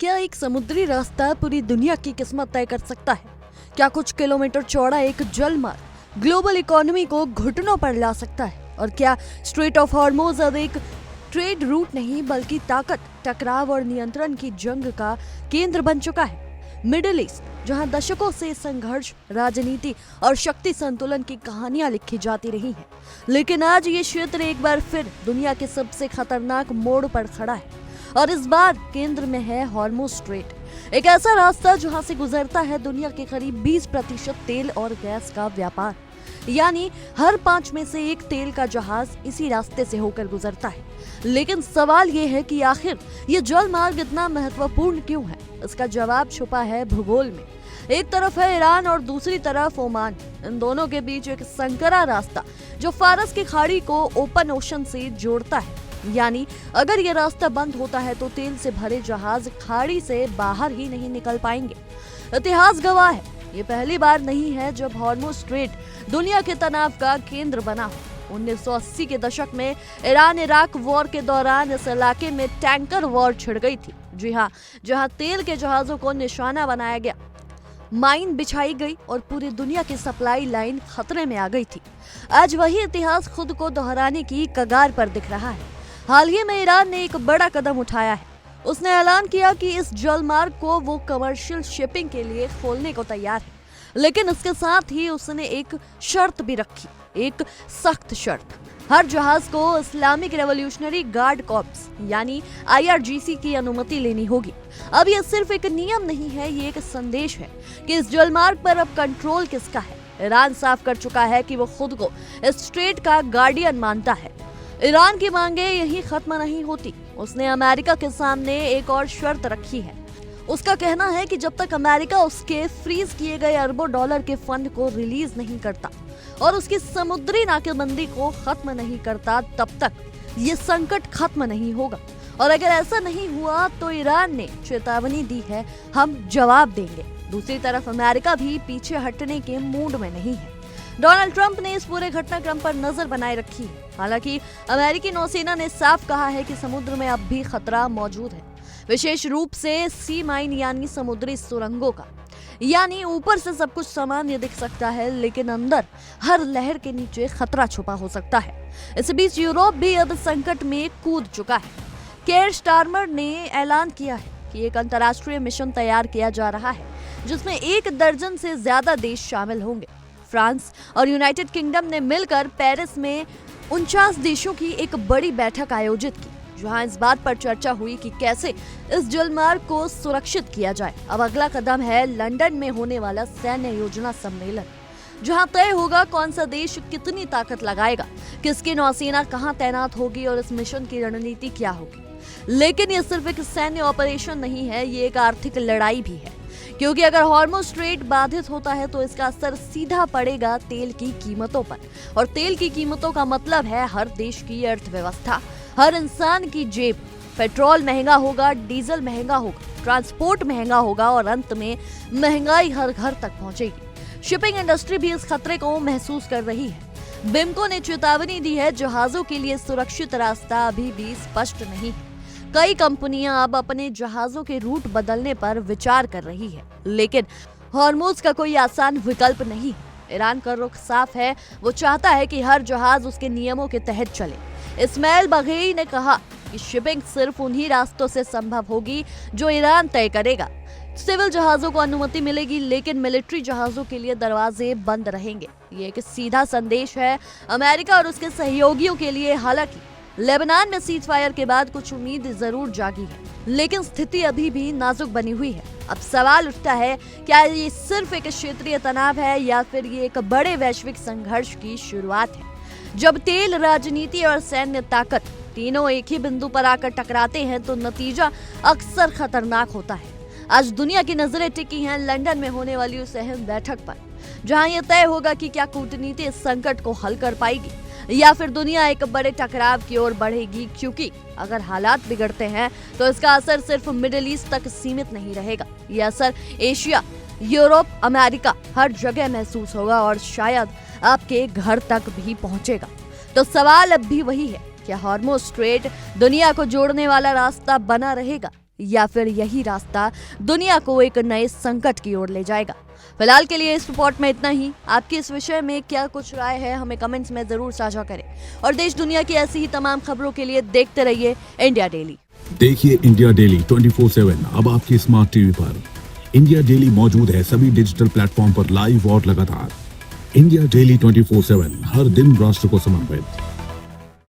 क्या एक समुद्री रास्ता पूरी दुनिया की किस्मत तय कर सकता है? क्या कुछ किलोमीटर चौड़ा एक जलमार्ग ग्लोबल इकोनॉमी को घुटनों पर ला सकता है? और क्या स्ट्रेट ऑफ हॉर्मुज़ अब एक ट्रेड रूट नहीं बल्कि ताकत, टकराव और नियंत्रण की जंग का केंद्र बन चुका है? मिडिल ईस्ट, जहां दशकों से संघर्ष, राजनीति और शक्ति संतुलन की कहानियां लिखी जाती रही हैं, लेकिन आज ये क्षेत्र एक बार फिर दुनिया के सबसे खतरनाक मोड़ पर खड़ा है। और इस बार केंद्र में है हॉर्मुज़ स्ट्रेट, एक ऐसा रास्ता जहां से गुजरता है दुनिया के करीब 20% तेल और गैस का व्यापार। यानी हर 5 में से एक तेल का जहाज इसी रास्ते से होकर गुजरता है। लेकिन सवाल ये है कि आखिर ये जल मार्ग इतना महत्वपूर्ण क्यों है? इसका जवाब छुपा है भूगोल में। एक तरफ है ईरान और दूसरी तरफ ओमान। इन दोनों के बीच एक संकरा रास्ता जो फारस की खाड़ी को ओपन ओशन से जोड़ता है। यानी अगर ये रास्ता बंद होता है तो तेल से भरे जहाज खाड़ी से बाहर ही नहीं निकल पाएंगे। इतिहास गवाह है, ये पहली बार नहीं है जब हॉर्मुज़ स्ट्रेट दुनिया के तनाव का केंद्र बना हो। 1980 के दशक में ईरान इराक वॉर के दौरान इस इलाके में टैंकर वॉर छिड़ गई थी। जी हाँ, जहां तेल के जहाजों को निशाना बनाया गया, माइन बिछाई गई और पूरी दुनिया की सप्लाई लाइन खतरे में आ गई थी। आज वही इतिहास खुद को दोहराने की कगार पर दिख रहा है। हाल ही में ईरान ने एक बड़ा कदम उठाया है। उसने ऐलान किया कि इस जलमार्ग को वो कमर्शियल शिपिंग के लिए खोलने को तैयार है, लेकिन इसके साथ ही उसने एक शर्त भी रखी, एक सख्त शर्त। हर जहाज को इस्लामिक रेवोल्यूशनरी गार्ड कॉर्प्स यानी IRGC की अनुमति लेनी होगी। अब यह सिर्फ एक नियम नहीं है, ये एक संदेश है कि इस जलमार्ग पर अब कंट्रोल किसका है। ईरान साफ कर चुका है कि वो खुद को इस स्ट्रेट का गार्डियन मानता है। ईरान की मांगे यही खत्म नहीं होती। उसने अमेरिका के सामने एक और शर्त रखी है। उसका कहना है कि जब तक अमेरिका उसके फ्रीज किए गए अरबों डॉलर के फंड को रिलीज नहीं करता और उसकी समुद्री नाकेबंदी को खत्म नहीं करता, तब तक ये संकट खत्म नहीं होगा। और अगर ऐसा नहीं हुआ तो ईरान ने चेतावनी दी है, हम जवाब देंगे। दूसरी तरफ अमेरिका भी पीछे हटने के मूड में नहीं है। डोनाल्ड ट्रंप ने इस पूरे घटनाक्रम पर नजर बनाए रखी है। हालांकि अमेरिकी नौसेना ने साफ कहा है कि समुद्र में अब भी खतरा मौजूद है, विशेष रूप से सी माइन यानी समुद्री सुरंगों का। यानी ऊपर से सब कुछ सामान्य दिख सकता है, लेकिन अंदर हर लहर के नीचे खतरा छुपा हो सकता है। इस बीच यूरोप भी अब संकट में कूद चुका है। केयर स्टारमर ने ऐलान किया है कि एक अंतर्राष्ट्रीय मिशन तैयार किया जा रहा है जिसमें 1 दर्जन से ज्यादा देश शामिल होंगे। फ्रांस और यूनाइटेड किंगडम ने मिलकर पेरिस में 49 देशों की एक बड़ी बैठक आयोजित की, जहां इस बात पर चर्चा हुई कि कैसे इस जलमार्ग को सुरक्षित किया जाए। अब अगला कदम है लंदन में होने वाला सैन्य योजना सम्मेलन, जहां तय होगा कौन सा देश कितनी ताकत लगाएगा, किसकी नौसेना कहां तैनात होगी और इस मिशन की रणनीति क्या होगी। लेकिन ये सिर्फ एक सैन्य ऑपरेशन नहीं है, ये एक आर्थिक लड़ाई भी है, क्योंकि अगर हॉर्मुज़ स्ट्रेट बाधित होता है तो इसका असर सीधा पड़ेगा तेल की कीमतों पर। और तेल की कीमतों का मतलब है हर देश की अर्थव्यवस्था, हर इंसान की जेब। पेट्रोल महंगा होगा, डीजल महंगा होगा, ट्रांसपोर्ट महंगा होगा और अंत में महंगाई हर घर तक पहुंचेगी। शिपिंग इंडस्ट्री भी इस खतरे को महसूस कर रही है। बिमको ने चेतावनी दी है, जहाजों के लिए सुरक्षित रास्ता अभी भी स्पष्ट नहीं है। कई कंपनियां अब अपने जहाजों के रूट बदलने पर विचार कर रही है, लेकिन हॉर्मुज़ का कोई आसान विकल्प नहीं है। ईरान का रुख साफ है, वो चाहता है कि हर जहाज उसके नियमों के तहत चले। इस्माइल बघेई ने कहा कि शिपिंग सिर्फ उन्हीं रास्तों से संभव होगी जो ईरान तय करेगा। सिविल जहाजों को अनुमति मिलेगी, लेकिन मिलिट्री जहाजों के लिए दरवाजे बंद रहेंगे। ये एक सीधा संदेश है अमेरिका और उसके सहयोगियों के लिए। हालांकि लेबनान में सीज फायर के बाद कुछ उम्मीद जरूर जागी है, लेकिन स्थिति अभी भी नाजुक बनी हुई है। अब सवाल उठता है, क्या ये सिर्फ एक क्षेत्रीय तनाव है या फिर ये एक बड़े वैश्विक संघर्ष की शुरुआत है? जब तेल, राजनीति और सैन्य ताकत तीनों एक ही बिंदु पर आकर टकराते हैं तो नतीजा अक्सर खतरनाक होता है। आज दुनिया की नजरें टिकी हैं लंदन में होने वाली उस अहम बैठक पर, जहां यह तय होगा कि क्या कूटनीति इस संकट को हल कर पाएगी या फिर दुनिया एक बड़े टकराव की ओर बढ़ेगी। क्योंकि अगर हालात बिगड़ते हैं तो इसका असर सिर्फ मिडिल ईस्ट तक सीमित नहीं रहेगा। यह असर एशिया, यूरोप, अमेरिका, हर जगह महसूस होगा और शायद आपके घर तक भी पहुंचेगा। तो सवाल अब भी वही है, क्या हॉर्मुज़ स्ट्रेट दुनिया को जोड़ने वाला रास्ता बना रहेगा या फिर यही रास्ता दुनिया को एक नए संकट की ओर ले जाएगा? फिलहाल के लिए इस रिपोर्ट में इतना ही। आपकी इस विषय में क्या कुछ राय है, हमें कमेंट्स में जरूर साझा करें और देश दुनिया की ऐसी ही तमाम खबरों के लिए देखते रहिए इंडिया डेली। देखिए इंडिया डेली 24/7 अब आपकी स्मार्ट टीवी पर। इंडिया डेली मौजूद है सभी डिजिटल प्लेटफॉर्म पर लाइव और लगातार। इंडिया डेली 24/7 हर दिन राष्ट्र को समर्पित।